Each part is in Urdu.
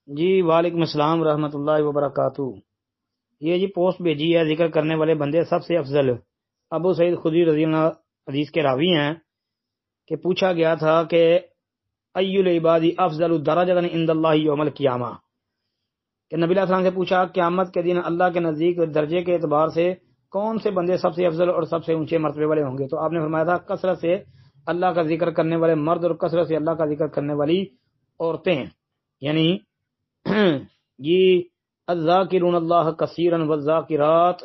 جی وعلیکم السلام ورحمۃ اللہ وبرکاتہ۔ یہ جی پوسٹ بھیجی ہے، ذکر کرنے والے بندے سب سے افضل ابو سعید خدری رضی اللہ حدیث کے راوی ہیں کہ پوچھا گیا تھا کہ ای العباد افضل درجۃ عند اللہ یوم القیامہ، کہ نبی علیہ السلام سے پوچھا قیامت کے دن اللہ کے نزدیک درجے کے اعتبار سے کون سے بندے سب سے افضل اور سب سے اونچے مرتبے والے ہوں گے؟ تو آپ نے فرمایا تھا کثرت سے اللہ کا ذکر کرنے والے مرد اور کثرت سے اللہ کا ذکر کرنے والی عورتیں، یعنی یہ الذاکرون اللہ کثیرا والذاکرات،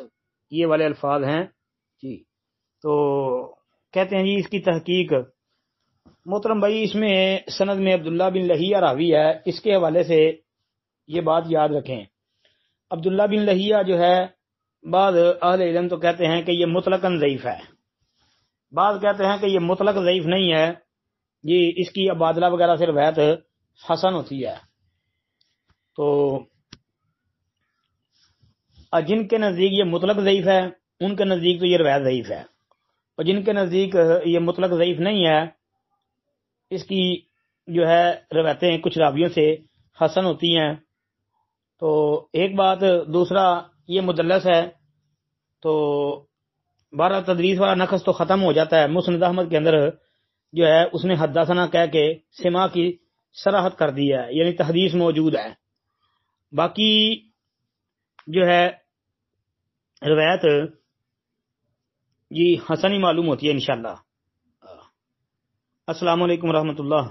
یہ والے الفاظ ہیں جی۔ تو کہتے ہیں جی اس کی تحقیق محترم بھائی، اس میں سند میں عبداللہ بن لہیہ راوی ہے، اس کے حوالے سے یہ بات یاد رکھیں۔ عبداللہ بن لہیہ جو ہے، بعض اہل علم تو کہتے ہیں کہ یہ مطلقاً ضعیف ہے، بعض کہتے ہیں کہ یہ مطلق ضعیف نہیں ہے، یہ اس کی عبادلہ وغیرہ سے روایت حسن ہوتی ہے۔ تو جن کے نزدیک یہ مطلق ضعیف ہے ان کے نزدیک تو یہ روایت ضعیف ہے، اور جن کے نزدیک یہ مطلق ضعیف نہیں ہے، اس کی جو ہے روایتیں کچھ راویوں سے حسن ہوتی ہیں۔ تو ایک بات، دوسرا یہ مدلس ہے، تو 12 تدریس والا نقص تو ختم ہو جاتا ہے۔ مسند احمد کے اندر جو ہے اس نے حدثنا کہہ کے سما کی صراحت کر دی ہے، یعنی تحدیث موجود ہے، باقی جو ہے روایت جی حسن ہی معلوم ہوتی ہے انشاءاللہ۔ السلام علیکم ورحمۃ اللہ۔